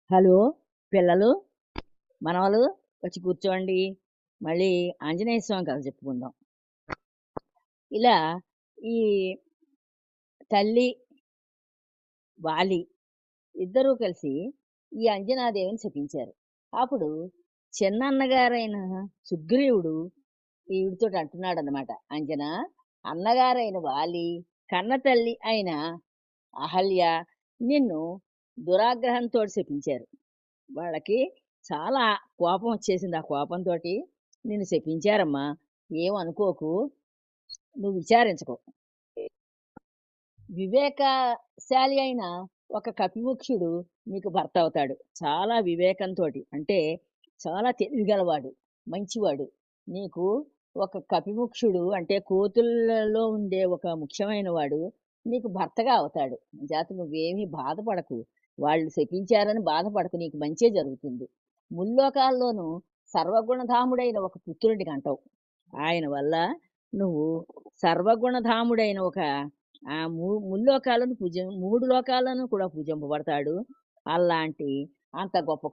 Hello పిల్లలు, మనవలు వచ్చి కూర్చోండి. మళ్ళీ ఆంజనేయ స్వామి కథ చెప్పుకుందాం. ఇలా ఈ తల్లి, వాలి ఇద్దరూ కలిసి ఈ అంజనాదేవిని శపించారు. అప్పుడు చిన్నన్నగారైన సుగ్రీవుడు ఈవిడితోటి అంటున్నాడనమాట. అంజన, అన్నగారైన వాలి, కన్న తల్లి అయిన అహల్య నిన్ను దురాగ్రహంతో శపించారు. వాళ్ళకి చాలా కోపం వచ్చేసింది. ఆ కోపంతోటి నిన్ను శపించారమ్మా. ఏమనుకోకు, నువ్వు విచారించకు. వివేకశాలి అయిన ఒక కపిముఖ్యుడు నీకు భర్త అవుతాడు. చాలా వివేకంతోటి, అంటే చాలా తెలివిగలవాడు, మంచివాడు. నీకు ఒక కపిముఖ్యుడు అంటే కోతులలో ఉండే ఒక ముఖ్యమైన వాడు నీకు భర్తగా అవుతాడు. జాత నువ్వేమీ బాధపడకు. వాళ్ళు శపించారని బాధపడకు, నీకు మంచే జరుగుతుంది. ముల్లోకాల్లోనూ సర్వగుణధాముడైన ఒక పుత్రుడిని కంటావు. ఆయన వల్ల నువ్వు సర్వగుణధాముడైన ఒక ముల్లోకాలను మూడు లోకాలను కూడా పూజింపబడతాడు. అలాంటి అంత గొప్ప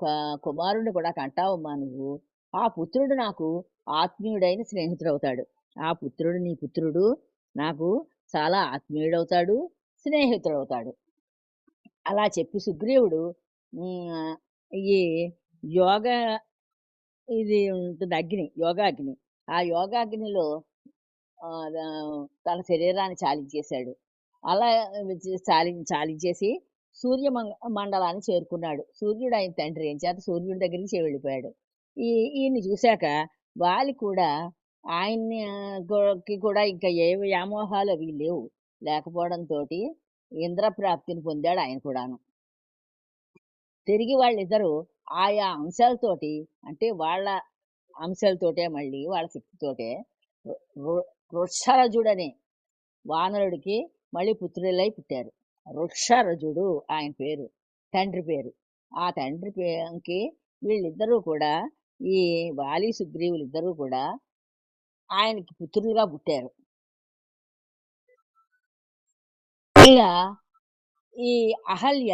కుమారుడిని కూడా కంటావమ్మా నువ్వు. ఆ పుత్రుడు నాకు ఆత్మీయుడైన స్నేహితుడవుతాడు. ఆ పుత్రుడు, నీ పుత్రుడు నాకు చాలా ఆత్మీయుడవుతాడు, స్నేహితుడవుతాడు. అలా చెప్పి సుగ్రీవుడు ఈ యోగ ఇది ఉంటుంది అగ్ని, యోగాగ్ని. ఆ యోగాగ్నిలో తన శరీరాన్ని చాలించేశాడు. అలా చాలించేసి మండలాన్ని చేరుకున్నాడు. సూర్యుడు ఆయన తండ్రి, ఏం చేత సూర్యుడి దగ్గరికి వెళ్ళిపోయాడు. ఈయన్ని చూశాక వాలి కూడా ఆయన్ని కూడా ఇంకా ఏ వ్యామోహాలు అవి లేవు. లేకపోవడంతో ఇంద్రప్రాప్తిని పొందాడు ఆయన కూడాను. తిరిగి వాళ్ళిద్దరూ ఆయా అంశాలతోటి, అంటే వాళ్ళ అంశాలతోటే, మళ్ళీ వాళ్ళ శక్తితోటే వృక్షరజుడనే వానరుడికి మళ్ళీ పుత్రులై పుట్టారు. వృక్షరజుడు ఆయన పేరు, తండ్రి పేరు. ఆ తండ్రి పేరుకి వీళ్ళిద్దరూ కూడా, ఈ వాలి సుగ్రీవులు ఇద్దరూ కూడా ఆయనకి పుత్రులుగా పుట్టారు. ఇలా ఈ అహల్య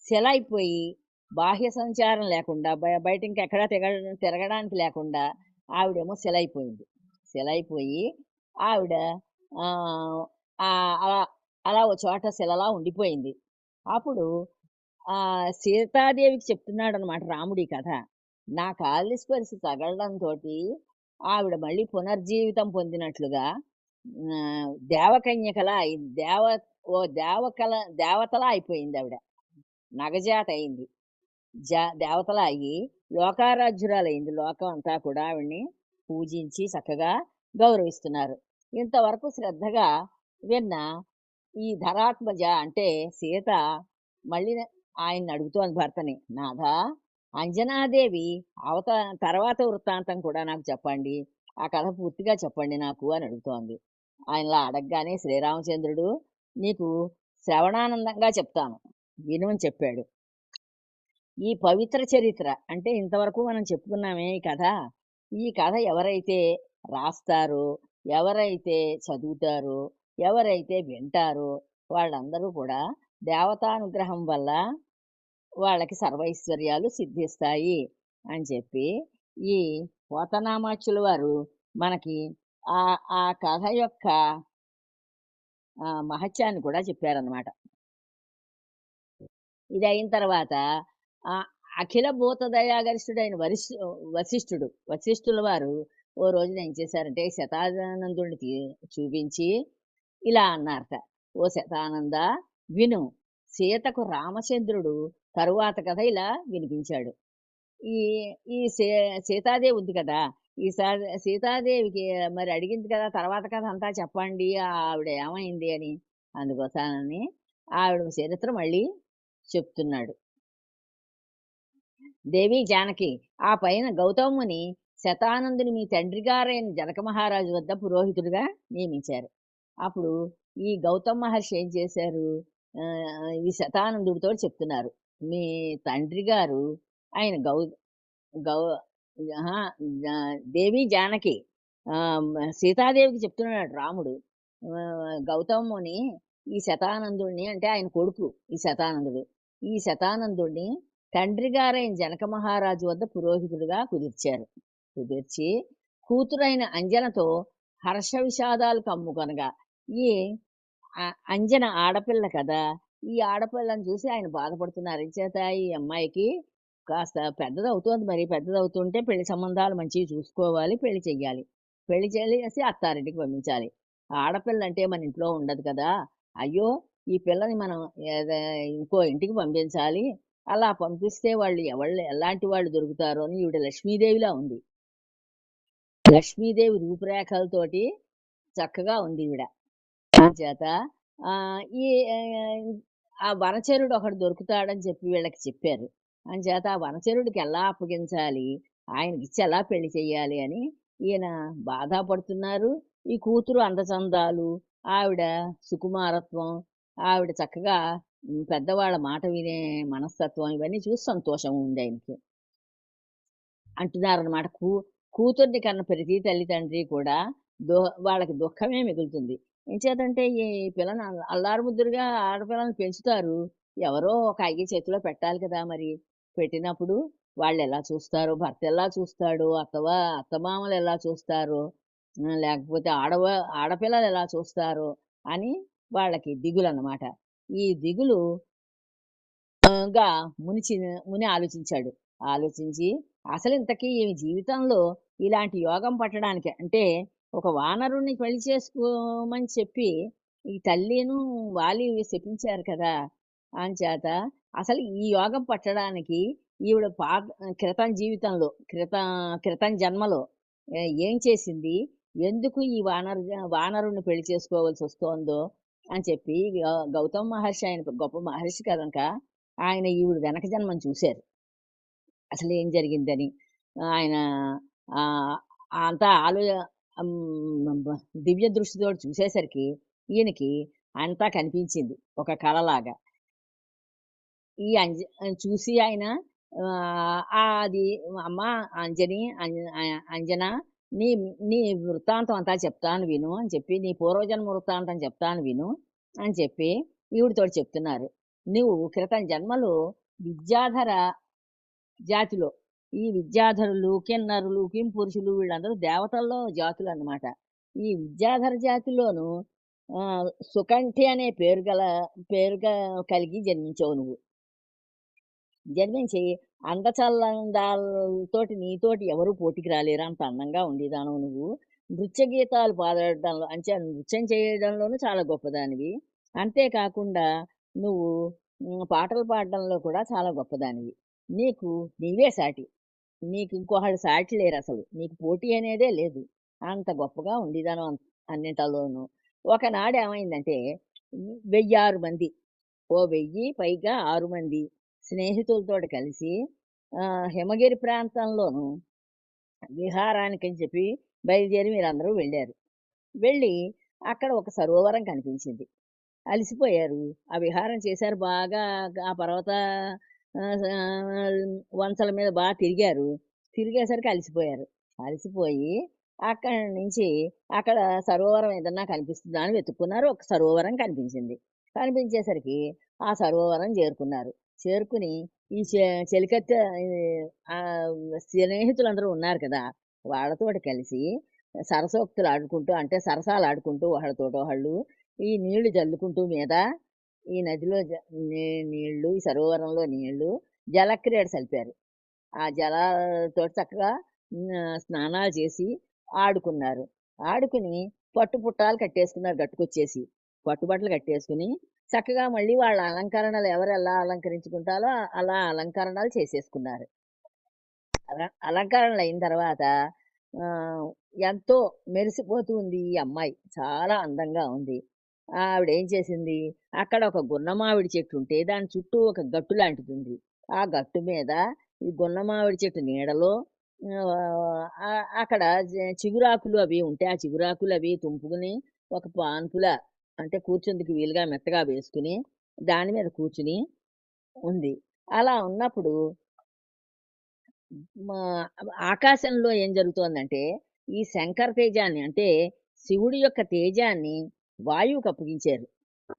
శిలైపోయి, బాహ్య సంచారం లేకుండా, బయట ఇంకెక్కడా తిరగడానికి లేకుండా ఆవిడేమో శిలైపోయింది. శిలైపోయి ఆవిడ అలా అలా ఒక చోట శిలలా ఉండిపోయింది. అప్పుడు సీతాదేవికి చెప్తున్నాడు అనమాట రాముడి కథ. నా కాలి స్పర్శ తగలడంతో ఆవిడ మళ్ళీ పునర్జీవితం పొందినట్లుగా దేవకన్యకలా అయింది. దేవతలా అయిపోయింది ఆవిడ. నగజాత అయింది. దేవతలా అయ్యి లోకారాధ్యురాలైంది. లోకం అంతా కూడా ఆవిడ్ని పూజించి చక్కగా గౌరవిస్తున్నారు. ఇంతవరకు శ్రద్ధగా విన్న ఈ ధరాత్మజ అంటే సీత మళ్ళీ ఆయన్ని అడుగుతోంది భర్తని, నాథా, అంజనాదేవి తర్వాత వృత్తాంతం కూడా నాకు చెప్పండి, ఆ కథ పూర్తిగా చెప్పండి నాకు అని అడుగుతోంది. ఆయనలా అడగగానే శ్రీరామచంద్రుడు, నీకు శ్రవణానందంగా చెప్తాను, వినుమని చెప్పాడు. ఈ పవిత్ర చరిత్ర అంటే ఇంతవరకు మనం చెప్పుకున్నామే ఈ కథ. ఈ కథ ఎవరైతే రాస్తారో, ఎవరైతే చదువుతారో, ఎవరైతే వింటారో వాళ్ళందరూ కూడా దేవతానుగ్రహం వల్ల వాళ్ళకి సర్వైశ్వర్యాలు సిద్ధిస్తాయి అని చెప్పి ఈ పోతనామాచ్యుల వారు మనకి ఆ ఆ కథ యొక్క మహత్యాన్ని కూడా చెప్పారనమాట. ఇది అయిన తర్వాత అఖిల భూత దయాగరిష్ఠుడైన వశిష్ఠుల వారు ఓ రోజున ఏం చేశారంటే శతానందుడిని చూపించి ఇలా అన్నారట, ఓ శతానంద విను, సీతకు రామచంద్రుడు తరువాత కథ ఇలా వినిపించాడు. ఈ ఈ సీతాదేవి ఉంది కదా, ఈ సీతాదేవికి మరి అడిగింది కదా తర్వాత కథ అంతా చెప్పండి, ఆవిడ ఏమైంది అని. అందుకోసానని ఆవిడ చరిత్ర మళ్ళీ చెప్తున్నాడు. దేవి జానకి, ఆ పైన గౌతముని శతానందుని మీ తండ్రి గారైన జనక మహారాజు వద్ద పురోహితుడిగా నియమించారు. అప్పుడు ఈ గౌతమ మహర్షి ఏం చేశారు, ఈ శతానందుడితో చెప్తున్నారు, మీ తండ్రి గారు ఆయన గౌ దేవి జానకి సీతాదేవికి చెప్తున్నాడు రాముడు, గౌతముని ఈ శతానందుడిని, అంటే ఆయన కొడుకు ఈ శతానందుడు, ఈ శతానందుడిని తండ్రి గారైన జనక మహారాజు వద్ద పురోహితుడిగా కుదిర్చారు. కుదిర్చి కూతురైన అంజనతో హర్ష విషాదాలు కమ్ముకొనగా ఈ అంజన ఆడపిల్ల కదా! ఈ ఆడపిల్లని చూసి ఆయన బాధపడుతున్నారు. ఎంచేత ఈ అమ్మాయికి కాస్త పెద్దదవుతోంది మరి. పెద్దదవుతుంటే పెళ్లి సంబంధాలు మంచివి చూసుకోవాలి. పెళ్లి చెయ్యాలి. పెళ్లి చేసి అత్తారింటికి పంపించాలి. ఆడపిల్లంటే మన ఇంట్లో ఉండదు కదా! అయ్యో! ఈ పిల్లని మనం ఏదే ఇంకో ఇంటికి పంపించాలి. అలా పంపిస్తే వాళ్ళు ఎలాంటి వాళ్ళు దొరుకుతారో అని ఈవిడ లక్ష్మీదేవిలా ఉంది. లక్ష్మీదేవి రూపురేఖలతోటి చక్కగా ఉంది ఈవిడ. చేత ఈ ఆ వనచరుడు ఒకడు దొరుకుతాడని చెప్పి వీళ్ళకి చెప్పారు. అంచేత ఆ వనచరుడికి ఎలా అప్పగించాలి? ఆయనకిచ్చి ఎలా పెళ్లి చెయ్యాలి అని ఈయన బాధపడుతున్నారు. ఈ కూతురు అందచందాలు, ఆవిడ సుకుమారత్వం, ఆవిడ చక్కగా పెద్దవాళ్ళ మాట వినే మనస్తత్వం ఇవన్నీ చూసి సంతోషం ఉందాయనకి. అంటున్నారనమాట. కూతుర్ని కన్న ప్రతి తల్లిదండ్రి కూడా దో వాళ్ళకి దుఃఖమే మిగులుతుంది. ఎంచేతంటే ఈ పిల్లని అల్లారు ముద్దురుగా ఆడపిల్లని పెంచుతారు. ఎవరో ఒక అయ్య చేతిలో పెట్టాలి కదా మరి. పెట్టినప్పుడు వాళ్ళెలా చూస్తారో, భర్త ఎలా చూస్తాడో, అత్తమామలు ఎలా చూస్తారో, లేకపోతే ఆడపిల్లలు ఎలా చూస్తారో అని వాళ్ళకి దిగులనమాట. ఈ దిగులు గా ముని ఆలోచించాడు. ఆలోచించి అసలు ఇంతకీ ఈమె జీవితంలో ఇలాంటి యోగం పట్టడానికి అంటే ఒక వానరుడిని పెళ్లి చేసుకోమని చెప్పి ఈ తల్లిను వాలి శపించారు కదా! అంచేత అసలు ఈ యోగం పట్టడానికి ఈవిడ క్రితం జీవితంలో క్రితం జన్మలో ఏం చేసింది? ఎందుకు ఈ వానరుడిని పెళ్లి చేసుకోవాల్సొస్తోందో అని చెప్పి గౌతమ మహర్షి ఆయన గొప్ప మహర్షి కనుక ఆయన ఈవిడ వెనక జన్మను చూశారు. అసలేం జరిగిందని. ఆయన ఆహ్, అంతా దివ్య దృష్టితోటి చూసేసరికి ఈయనకి అంతా కనిపించింది. ఒక కలలాగా. ఈ చూసి ఆయన అది "అమ్మా అంజని అంజన నీ నీ వృత్తాంతం అంతా చెప్తాను విను" అని చెప్పి, "నీ పూర్వజన్మ వృత్తాంతం చెప్తాను విను" అని చెప్పి ఈవిడతోటి చెప్తున్నారు. "నువ్వు క్రితం జన్మలో విద్యాధర జాతిలో ఈ విద్యాధరులు, కిన్నరులు, కింపురుషులు వీళ్ళందరూ దేవతల్లో జాతులన్నమాట. ఈ విద్యాధర జాతిలోను సుకంఠి అనే కలిగి జన్మించావు నువ్వు. జన్మించి అందచందాలతోటి నీతోటి ఎవరు పోటీకి రాలేరు. అంత అందంగా ఉండేదానవు నువ్వు. నృత్య గీతాలు పాడడంలో నృత్యం చేయడంలోనూ చాలా గొప్పదానివి. అంతేకాకుండా నువ్వు పాటలు పాడడంలో కూడా చాలా గొప్పదానివి. నీకు నీవే సాటి. నీకు ఇంకొకళ్ళు సాటి లేరసలు. నీకు పోటీ అనేదే లేదు. అంత గొప్పగా ఉండేదానివి అన్నింటలోనూ. ఒకనాడు ఏమైందంటే 1006 మంది, ఓ 1000 పైగా 6 మంది స్నేహితులతోటి కలిసి హిమగిరి ప్రాంతంలోను విహారానికని చెప్పి బయలుదేరి మీరందరూ వెళ్ళారు. వెళ్ళి అక్కడ ఒక సరోవరం కనిపించింది. అలిసిపోయారు. ఆ విహారం చేశారు బాగా. ఆ పర్వత వంచల మీద తిరిగారు. తిరిగేసరికి అలిసిపోయారు. అలిసిపోయి అక్కడి నుంచి అక్కడ సరోవరం ఏదన్నా కనిపిస్తుందా అని వెతుక్కున్నారు. ఒక సరోవరం కనిపించింది. కనిపించేసరికి ఆ సరోవరం చేరుకున్నారు. చేరుకుని ఈ చెలికత్తె స్నేహితులందరూ ఉన్నారు కదా! వాళ్ళతోటి కలిసి సరసోక్తులు ఆడుకుంటూ అంటే సరసాలాడుకుంటూ ఒకళ్ళతోటొకళ్ళు ఈ నీళ్లు జల్లుకుంటూ మీద ఈ నదిలో నీళ్లు, ఈ సరోవరంలో నీళ్లు జలక్రీడ సలిపారు. ఆ జలాలతోటి చక్కగా స్నానాలు చేసి ఆడుకున్నారు. ఆడుకుని పట్టుపుట్టాలు కట్టేసుకున్నారు గట్టుకొచ్చేసి. పట్టుబట్టలు కట్టేసుకుని చక్కగా మళ్ళీ వాళ్ళ అలంకరణలు ఎవరెలా అలంకరించుకుంటారో అలా అలంకరణలు చేసేసుకున్నారు. అలంకరణలయిన తర్వాత ఎంతో మెరిసిపోతూ ఉంది ఈ అమ్మాయి. చాలా అందంగా ఉంది. ఆవిడేం చేసింది, అక్కడ ఒక గున్నమావిడి చెట్టుంటే దాని చుట్టూ ఒక గట్టు లాంటిదుంది. ఆ గట్టు మీద ఈ గున్నమావిడి చెట్టు నీడలో అక్కడ చిగురాకులు అవి ఉంటే, ఆ చిగురాకులు అవి తుంపుకుని ఒక పాన్పులా అంటే కూర్చుందుకు వీలుగా మెత్తగా వేసుకుని, దాని మీద కూర్చుని ఉంది. అలా ఉన్నప్పుడు మా ఆకాశంలో ఏం జరుగుతోందంటే, ఈ శంకర తేజాన్ని అంటే శివుడి యొక్క తేజాన్ని వాయువుకి అప్పగించారు.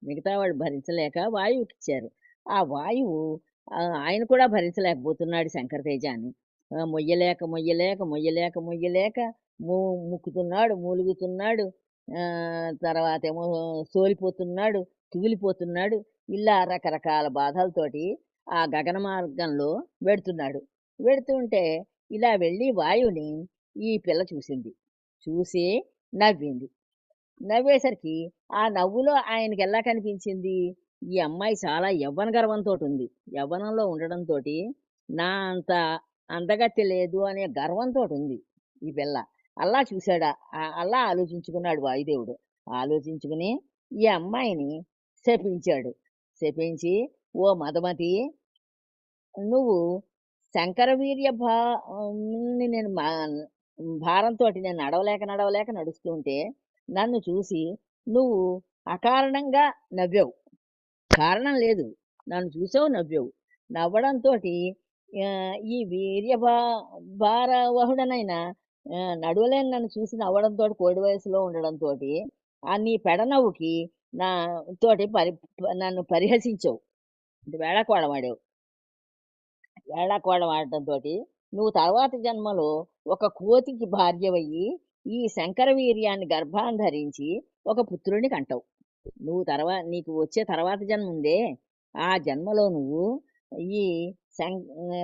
మిగతా వాళ్ళు భరించలేక వాయువుకిచ్చారు. ఆ వాయువు ఆయన కూడా భరించలేకపోతున్నాడు శంకరతేజాన్ని. మొయ్యలేక, మొయ్యలేక, మొయ్యలేక, మొయ్యలేక ము ముక్కుతున్నాడు, మూలుగుతున్నాడు. తర్వాతేమో సోలిపోతున్నాడు, తూలిపోతున్నాడు. ఇలా రకరకాల బాధలతోటి ఆ గగన మార్గంలో వెడుతున్నాడు. వెడుతుంటే ఇలా వెళ్ళి వాయువుని ఈ పిల్ల చూసింది. చూసి నవ్వింది. నవ్వేసరికి ఆ నవ్వులో ఆయనకెలా కనిపించింది, ఈ అమ్మాయి చాలా యవ్వన గర్వంతోటుంది. యవ్వనంలో ఉండడంతోటి నా అంత అందగత్తె లేదు అనే గర్వంతోటుంది ఈ పిల్ల. అలా చూసాడా అలా ఆలోచించుకున్నాడు వాయుదేవుడు. ఆలోచించుకుని ఈ అమ్మాయిని శపించాడు. శపించి, "ఓ మదమతి, నువ్వు శంకరవీర్య నేను భారంతోటి నేను నడవలేక, నడవలేక నడుస్తూ ఉంటే నన్ను చూసి నువ్వు అకారణంగా నవ్వావు. కారణం లేదు. నన్ను చూసావు, నవ్వావు. నవ్వడంతోటి ఈ భారవహుడనైన నడవలేని నన్ను చూసి నవ్వడంతోటి కోడి వయసులో ఉండడంతోటి నీ పెడనవ్వుకి నా తోటి నన్ను పరిహసించావు. వేళాకోళమాడావు. వేళాకోళం ఆడటంతోటి నువ్వు తర్వాత జన్మలో ఒక కోతికి భార్యవయ్యి ఈ శంకరవీర్యాన్ని గర్భాన్ని ధరించి ఒక పుత్రుడిని కంటావు. నువ్వు నీకు వచ్చే తర్వాత జన్మ ఉందే, ఆ జన్మలో నువ్వు ఈ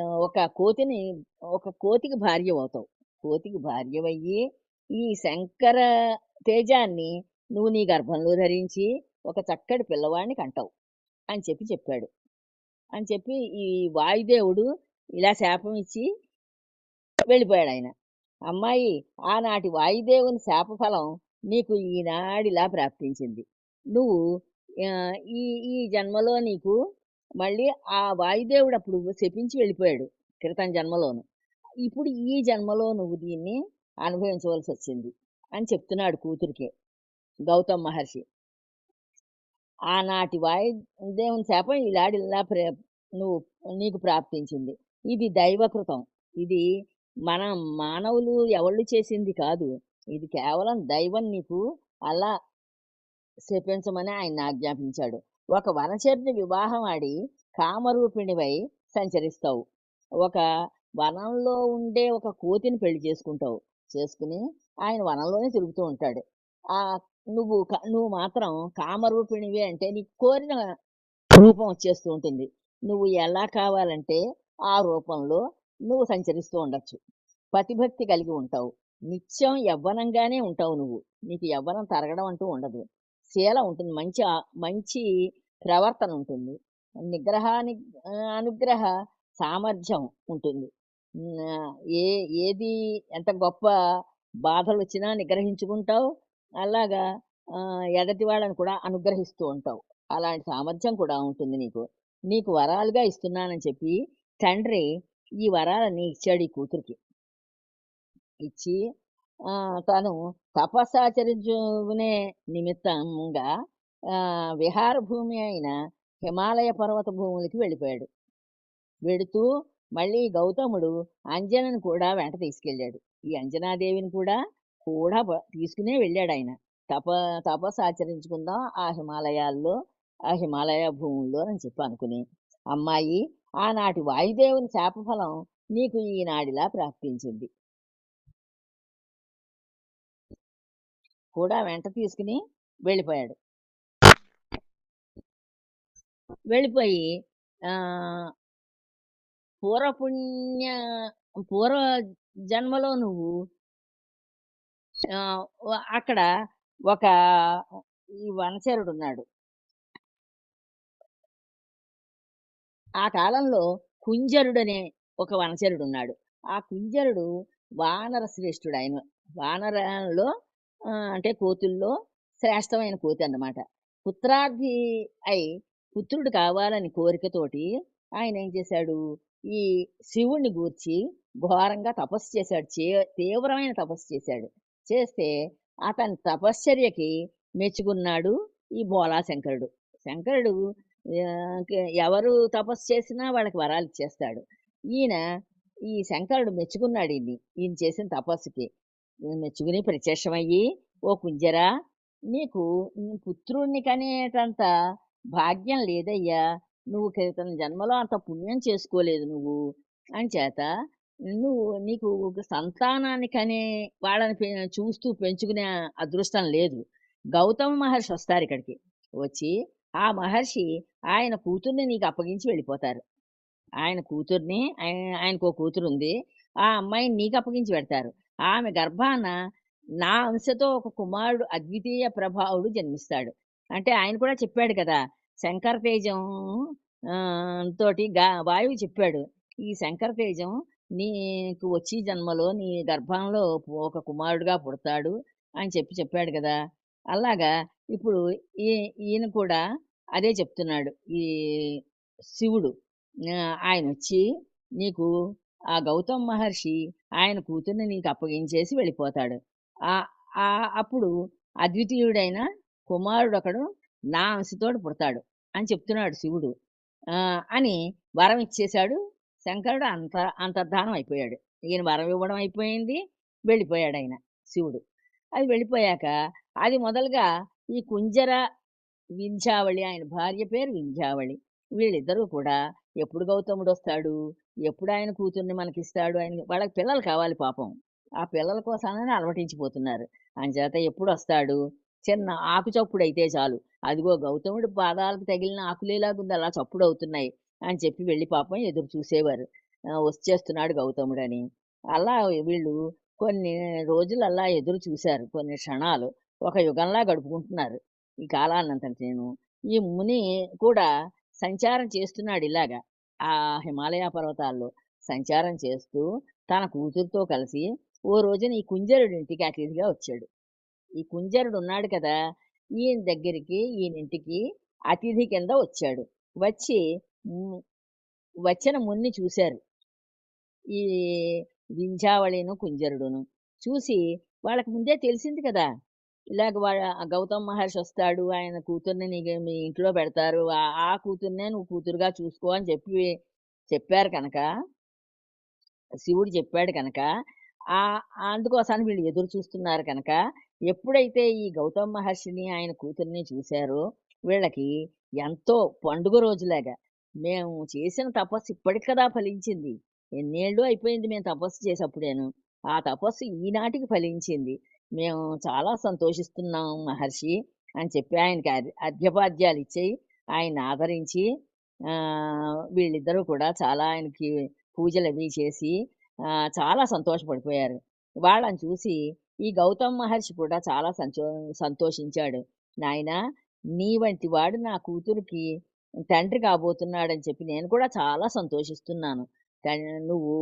ఒక కోతికి భార్య అవుతావు. కోతికి భార్యవయ్యి ఈ శంకర తేజాన్ని నువ్వు నీ గర్భంలో ధరించి ఒక చక్కటి పిల్లవాడిని కంటావు అని చెప్పాడు. అని చెప్పి ఈ వాయుదేవుడు ఇలా శాపం ఇచ్చి వెళ్ళిపోయాడు ఆయన. అమ్మాయి, ఆనాటి వాయుదేవుని శాపఫలం నీకు ఈనాడిలా ప్రాప్తించింది. నువ్వు ఈ ఈ జన్మలో నీకు మళ్ళీ ఆ వాయుదేవుడు అప్పుడు శపించి వెళ్ళిపోయాడు క్రితం జన్మలోను. ఇప్పుడు ఈ జన్మలో నువ్వు దీన్ని అనుభవించవలసి వచ్చింది అని చెప్తున్నాడు కూతురికే గౌతమ్ మహర్షి. ఆనాటి వాయుదేవుని శాపం ఈలాడిలా నువ్వు నీకు ప్రాప్తించింది. ఇది దైవకృతం. ఇది మన మానవులు ఎవళ్ళు చేసింది కాదు. ఇది కేవలం దైవం నీకు అలా శపించమని ఆయన ఆజ్ఞాపించాడు. ఒక వనచరుని వివాహం ఆడి కామరూపిణివై సంచరిస్తావు. ఒక వనంలో ఉండే ఒక కోతిని పెళ్లి చేసుకుంటావు. చేసుకుని ఆయన వనంలోనే తిరుగుతూ ఉంటాడు. నువ్వు మాత్రం కామరూపిణివి అంటే నీకు కోరిన రూపం వచ్చేస్తూ ఉంటుంది. నువ్వు ఎలా కావాలంటే ఆ రూపంలో నువ్వు సంచరిస్తూ ఉండొచ్చు. పతిభక్తి కలిగి ఉంటావు. నిత్యం యవ్వనంగానే ఉంటావు నువ్వు. నీకు యవ్వనం తరగడం అంటూ ఉండదు. శీల ఉంటుంది. మంచి ప్రవర్తన ఉంటుంది. అనుగ్రహ సామర్థ్యం ఉంటుంది. ఏది ఎంత గొప్ప బాధలు వచ్చినా నిగ్రహించుకుంటావు. అలాగా ఎదటి వాళ్ళని కూడా అనుగ్రహిస్తూ ఉంటావు. అలాంటి సామర్థ్యం కూడా ఉంటుంది నీకు. నీకు వరాలుగా ఇస్తున్నానని చెప్పి తండ్రి ఈ వరాలని ఇచ్చాడు ఈ కూతురికి. ఇచ్చి తను తపస్సాచరించుకునే నిమిత్తంగా విహార భూమి అయిన హిమాలయ పర్వత భూములకి వెళ్ళిపోయాడు. వెడుతూ మళ్ళీ గౌతముడు అంజనను కూడా వెంట తీసుకెళ్ళాడు. ఈ అంజనాదేవిని కూడా తీసుకునే వెళ్ళాడు ఆయన. తపస్సు ఆచరించుకుందాం ఆ హిమాలయ భూముల్లో అని చెప్పి అనుకుని, అమ్మాయి, ఆనాటి వాయుదేవుని శాపఫలం నీకు ఈనాడిలా ప్రాప్తించింది. కూడా వెంట తీసుకుని వెళ్ళిపోయాడు. వెళ్ళిపోయి పూర్వ జన్మలో నువ్వు అక్కడ ఒక ఈ వనచరుడు ఉన్నాడు. ఆ కాలంలో కుంజరుడనే ఒక వనచరుడు ఉన్నాడు. ఆ కుంజరుడు వానర శ్రేష్ఠుడు. ఆయన వానరంలో అంటే కోతుల్లో శ్రేష్టమైన కోతి అన్నమాట. పుత్రార్థి అయి పుత్రుడు కావాలని కోరికతోటి ఆయన ఏం చేశాడు, ఈ శివుణ్ణి గూర్చి ఘోరంగా తపస్సు చేశాడు. తీవ్రమైన తపస్సు చేశాడు. చేస్తే అతని తపశ్చర్యకి మెచ్చుకున్నాడు ఈ బోలాశంకరుడు. శంకరుడు ఎవరు తపస్సు చేసినా వాళ్ళకి వరాలు ఇచ్చేస్తాడు. ఈ శంకరుడు మెచ్చుకున్నాడు ఈయన చేసిన తపస్సుకి. మెచ్చుకుని ప్రత్యక్షమయ్యి, ఓ కుంజరా, నీకు పుత్రుణ్ణి కనేటంత భాగ్యం లేదయ్యా. నువ్వు క్రితం జన్మలో అంత పుణ్యం చేసుకోలేదు నువ్వు. అంచేత నీకు ఒక సంతానాన్ని కనే వాళ్ళని చూస్తూ పెంచుకునే అదృష్టం లేదు. గౌతమ మహర్షి వస్తారిక్కడికి. వచ్చి ఆ మహర్షి ఆయన కూతుర్ని నీకు అప్పగించి వెళ్ళిపోతారు. ఆయన కూతుర్ని ఆయనకో కూతురుంది. ఆ అమ్మాయిని నీకు అప్పగించి పెడతారు. ఆమె గర్భాన నా అంశతో ఒక కుమారుడు అద్వితీయ ప్రభావుడు జన్మిస్తాడు. అంటే ఆయన కూడా చెప్పాడు కదా! శంకర తేజం తోటి వాయువు చెప్పాడు. ఈ శంకర తేజం నీకు వచ్చే జన్మలో నీ గర్భంలో ఒక కుమారుడుగా పుడతాడు అని చెప్పాడు కదా! అలాగా ఇప్పుడు ఈ ఈయన కూడా అదే చెప్తున్నాడు. ఈ శివుడు. ఆయనొచ్చి నీకు ఆ గౌతమ మహర్షి ఆయన కూతుర్ని నీకు అప్పగించేసి వెళ్ళిపోతాడు. ఆహ్, అప్పుడు అద్వితీయుడైన కుమారుడొకడు నా అంశతోటి పుడతాడు అని చెప్తున్నాడు శివుడు. అని వరం ఇచ్చేశాడు. శంకరుడు అంతర్ధానం అయిపోయాడు. ఈయన వరం ఇవ్వడం అయిపోయింది. వెళ్ళిపోయాడాయన శివుడు. అది వెళ్ళిపోయాక అది మొదలుగా ఈ కుంజర, వింధ్యావళి ఆయన భార్య పేరు వింధ్యావళి. వీళ్ళిద్దరూ కూడా ఎప్పుడు గౌతముడొస్తాడు? ఎప్పుడు ఆయన కూతుర్ని మనకిస్తాడు? వాళ్ళకి పిల్లలు కావాలి పాపం. ఆ పిల్లల కోసమని అలమటించిపోతున్నారు. అంచేత ఎప్పుడొస్తాడు? చిన్న ఆకు చప్పుడైతే చాలు. అదిగో గౌతముడి పాదాలకు తగిలిన ఆకులేలాగుంది అలా చప్పుడవుతున్నాయి అని చెప్పి వెళ్ళి పాపం ఎదురు చూసేవారు. వచ్చేస్తున్నాడు గౌతముడని. అలా వీళ్ళు కొన్ని రోజులు అలా ఎదురు చూశారు. కొన్ని క్షణాలు. ఒక యుగంలా గడుపుకుంటున్నారు. ఈ కాలాన్నంతటిను. ఈ ముని కూడా సంచారం చేస్తున్నాడు ఇలాగ. ఆ హిమాలయ పర్వతాల్లో సంచారం చేస్తూ తన కూతురుతో కలిసి ఓ రోజున ఈ కుంజరుడింటికి అతిథిగా వచ్చాడు. ఈ కుంజరుడు ఉన్నాడు కదా! ఈయనింటికి అతిథి కింద వచ్చాడు. వచ్చి హ్మ్, వచ్చిన మున్ని చూశారు. ఈ వింధ్యావళిను, కుంజరుడును. చూసి వాళ్ళకి ముందే తెలిసింది కదా! ఇలాగ గౌతమ మహర్షి వస్తాడు. ఆయన కూతుర్ని మీ ఇంట్లో పెడతారు. ఆ కూతుర్నే నువ్వు కూతురుగా చూసుకో అని చెప్పారు కనుక, శివుడు చెప్పాడు కనుక, అందుకోసానికి వీళ్ళు ఎదురు చూస్తున్నారు కనుక, ఎప్పుడైతే ఈ గౌతమ మహర్షిని, ఆయన కూతుర్ని చూశారో, వీళ్ళకి ఎంతో పండుగ రోజులాగా, మేము చేసిన తపస్సు ఇప్పటికి కదా ఫలించింది. ఎన్నేళ్ళు అయిపోయింది మేము తపస్సు చేసప్పుడేను. ఆ తపస్సు ఈనాటికి ఫలించింది. మేము చాలా సంతోషిస్తున్నాం మహర్షి అని చెప్పి ఆయనకి అర్ఘ్యపాద్యాలిచ్చి, ఆయన్ని ఆదరించి వీళ్ళిద్దరూ కూడా చాలా ఆయనకి పూజలవి చేసి చాలా సంతోషపడిపోయారు. వాళ్ళని చూసి ఈ గౌతమ మహర్షి కూడా చాలా సంతోషించాడు. నాయనా! నీ వంటి వాడు నా కూతురికి తండ్రి కాబోతున్నాడని చెప్పి నేను కూడా చాలా సంతోషిస్తున్నాను. నువ్వు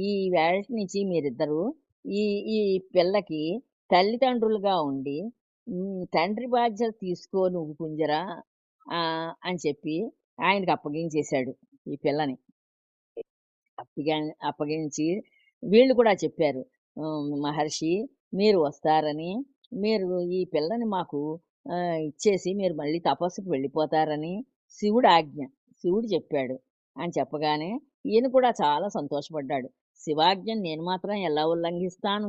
ఈ వేళటి నుంచి మీరిద్దరూ ఈ ఈ పిల్లకి తల్లిదండ్రులుగా ఉండి తండ్రి బాధ్యత తీసుకో నువ్వు కుంజరా అని చెప్పి ఆయనకి అప్పగించేశాడు ఈ పిల్లని. అప్పగించి వీళ్ళు కూడా చెప్పారు. మహర్షి మీరు వస్తారని, మీరు ఈ పిల్లని మాకు ఇచ్చేసి మీరు మళ్ళీ తపస్సుకి వెళ్ళిపోతారని శివుడి ఆజ్ఞ. శివుడు చెప్పాడు అని చెప్పగానే ఈయన కూడా చాలా సంతోషపడ్డాడు. శివాజ్ఞని నేను మాత్రం ఎలా ఉల్లంఘిస్తాను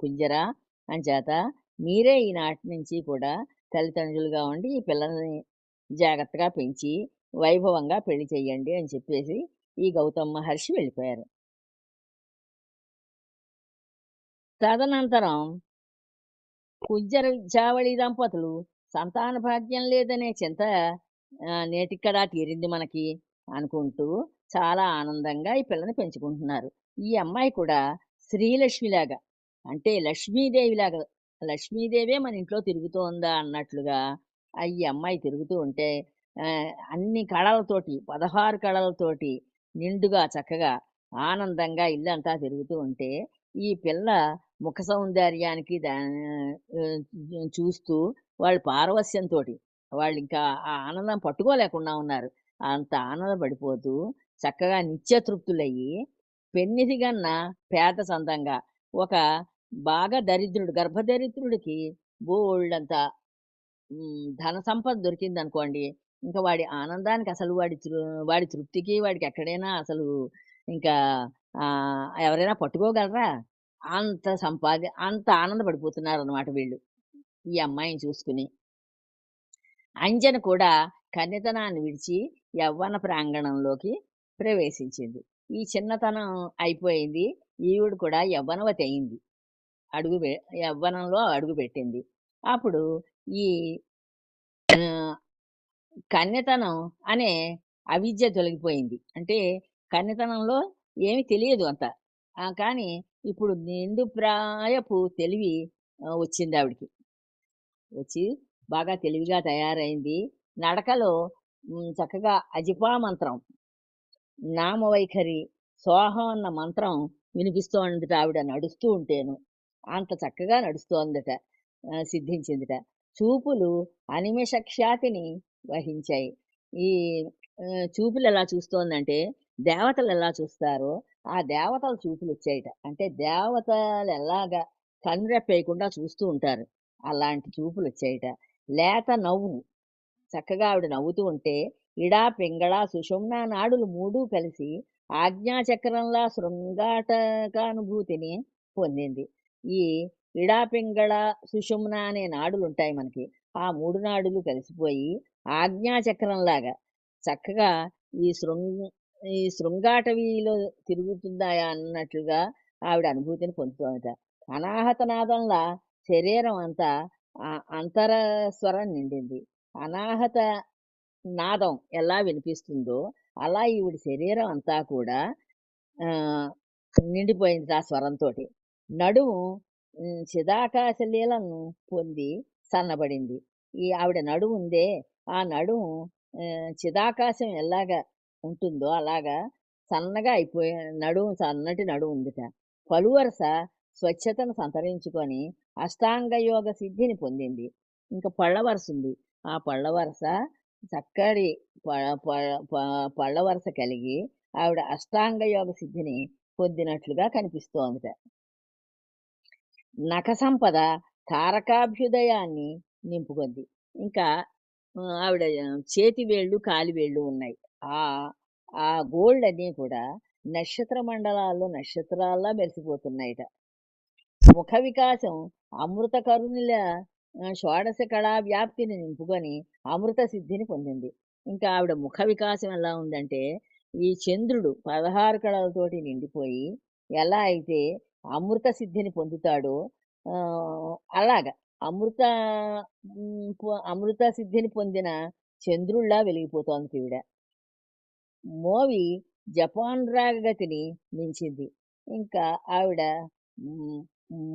కుంజరా! అంచేత మీరే ఈనాటి నుంచి కూడా తల్లిదండ్రులుగా ఉండి ఈ పిల్లని జాగ్రత్తగా పెంచి వైభవంగా పెళ్లి చేయండి అని చెప్పేసి ఈ గౌతమ మహర్షి వెళ్ళిపోయారు. తదనంతరం కుంజర విద్యావళి దంపతులు సంతాన భాగ్యం లేదనే చింత నేటిక్కడా తీరింది మనకి అనుకుంటూ చాలా ఆనందంగా ఈ పిల్లని పెంచుకుంటున్నారు. ఈ అమ్మాయి కూడా శ్రీలక్ష్మిలాగా అంటే లక్ష్మీదేవిలాగా లక్ష్మీదేవే మన ఇంట్లో తిరుగుతోందా అన్నట్లుగా ఈ అమ్మాయి తిరుగుతూ ఉంటే అన్ని కళలతోటి 16 కళలతోటి నిండుగా చక్కగా ఆనందంగా ఇల్లంతా తిరుగుతూ ఉంటే ఈ పిల్ల ముఖ సౌందర్యానికి చూస్తూ వాళ్ళు పారవస్యంతోటి వాళ్ళింకా ఆ ఆనందం పట్టుకోలేకుండా ఉన్నారు. అంత ఆనందపడిపోతూ చక్కగా నిత్యతృప్తులయ్యి పెన్నిదిగన్న పేద సందంగా ఒక బాగా దరిద్రుడు గర్భదరిద్రుడికి బోలెడంత ధన సంపద దొరికిందనుకోండి. ఇంక వాడి ఆనందానికి అసలు వాడి తృప్తికి వాడికి ఎక్కడైనా అసలు ఇంకా ఎవరైనా పట్టుకోగలరా? అంత ఆనందపడిపోతున్నారనమాట వీళ్ళు. ఈ అమ్మాయిని చూసుకుని. అంజన కూడా కన్యతనాన్ని విడిచి యవ్వన ప్రాంగణంలోకి ప్రవేశించింది. ఈ చిన్నతనం అయిపోయింది. ఈవిడ కూడా యవ్వనవతి అయింది. అడుగు పె యవ్వనంలో అడుగుపెట్టింది. అప్పుడు ఈ ఆహ్, కన్యతనం అనే అవిద్య తొలగిపోయింది. అంటే కన్యతనంలో ఏమి తెలియదు అంత. కానీ ఇప్పుడు నిండు ప్రాయపు తెలివి వచ్చిందావిడకి. వచ్చి బాగా తెలివిగా తయారైంది. నడకలో చక్కగా అజిపా మంత్రం, నామవైఖరి, సోహం అన్న మంత్రం వినిపిస్తోందట ఆవిడ నడుస్తూ ఉంటేను. అంత చక్కగా నడుస్తోందట. సిద్ధించిందట. చూపులు అనిమిష ఖ్యాతిని వహించాయి. ఈ చూపులెలా చూస్తోందంటే, దేవతలెలా చూస్తారో, ఆ దేవతల చూపులొచ్చాయట. అంటే దేవతలెలాగా కనురెప్పేయకుండా చూస్తూ ఉంటారు. అలాంటి చూపులొచ్చాయట. లేత నవ్వు. చక్కగా ఆవిడ నవ్వుతూ ఉంటే, ఇడా, పింగళ, సుషుమ్న నాడులు మూడూ కలిసి ఆజ్ఞాచక్రంలా శృంగాటకానుభూతిని పొందింది. ఈ ఇడా, పింగళ, సుషుమ్న అనే నాడులుంటాయి మనకి. ఆ 3 నాడులు కలిసిపోయి ఆజ్ఞాచక్రంలాగా చక్కగా ఈ ఈ శృంగాటవిలో తిరుగుతుందాయా అన్నట్లుగా ఆవిడ అనుభూతిని పొందుతోందట. అనాహత నాదంలా శరీరం అంతా అంతరస్వరం నిండింది. అనాహత నాదం ఎలా వినిపిస్తుందో, అలా ఈవిడ శరీరం అంతా కూడా ఆహ్, నిండిపోయింది ఆ స్వరంతోటి. నడుము చిదాకాశ లీలను పొంది సన్నబడింది. ఈ ఆవిడ నడుముందే, ఆ నడుము చిదాకాశం ఎలాగా ఉంటుందో అలాగా సన్నగా అయిపోయి నడుము సన్నటి నడుము ఉందిట. పలువరస స్వచ్ఛతను సంతరించుకొని అష్టాంగ యోగ సిద్ధిని పొందింది. ఇంక పళ్ళ వరసుంది. ఆ పళ్ళ వరస చక్కటి ప ప ప పళ్ళ వరస కలిగి ఆవిడ అష్టాంగ యోగ సిద్ధిని పొందినట్లుగా కనిపిస్తోందట. నఖ సంపద తారకాభ్యుదయాన్ని నింపుకొంది. ఇంకా ఆవిడ చేతి వేళ్ళు, కాలి వేళ్ళు ఉన్నాయి. ఆహ్, ఆ గోల్డ్ అన్నీ కూడా నక్షత్ర మండలాల్లో నక్షత్రాల్లా మెరిసిపోతున్నాయట. ముఖ వికాసం అమృత కరుణిల షోడశ కళా వ్యాప్తిని నింపుకొని అమృత సిద్ధిని పొందింది. ఇంకా ఆవిడ ముఖ వికాసం ఎలా ఉందంటే, ఈ చంద్రుడు 16 కళలతోటి నిండిపోయి ఎలా అయితే అమృత సిద్ధిని పొందుతాడో అలాగా అమృత అమృత సిద్ధిని పొందిన చంద్రుడిలా వెలిగిపోతోంది ఈవిడ. మోవి జపానురాగతిని మించింది. ఇంకా ఆవిడ హ్మ్,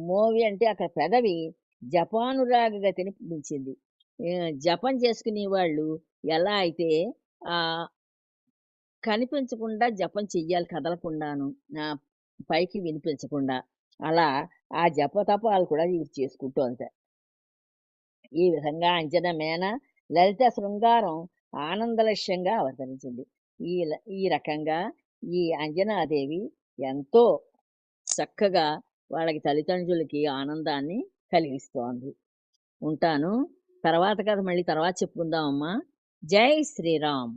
మోవి అంటే అక్కడ పెదవి జపానురాగతిని మించింది. జపం చేసుకునేవాళ్ళు ఎలా అయితే ఆహ్, కనిపించకుండా జపం చెయ్యాలి కదలకుండాను. ఆహ్, పైకి వినిపించకుండా. అలా ఆ జపతపాలు కూడా ఈవిడ చేసుకుంటోందట. ఈ విధంగా అంజన మేన లలిత శృంగారం ఆనందలక్ష్యంగా అవతరించింది. ఈ రకంగా ఈ అంజనాదేవి ఎంతో చక్కగా వాళ్ళకి తల్లిదండ్రులకి ఆనందాన్ని కలిగిస్తోంది. ఉంటాను. తర్వాత కథ మళ్ళీ తర్వాత చెప్పుకుందామమ్మా. జై శ్రీరామ్.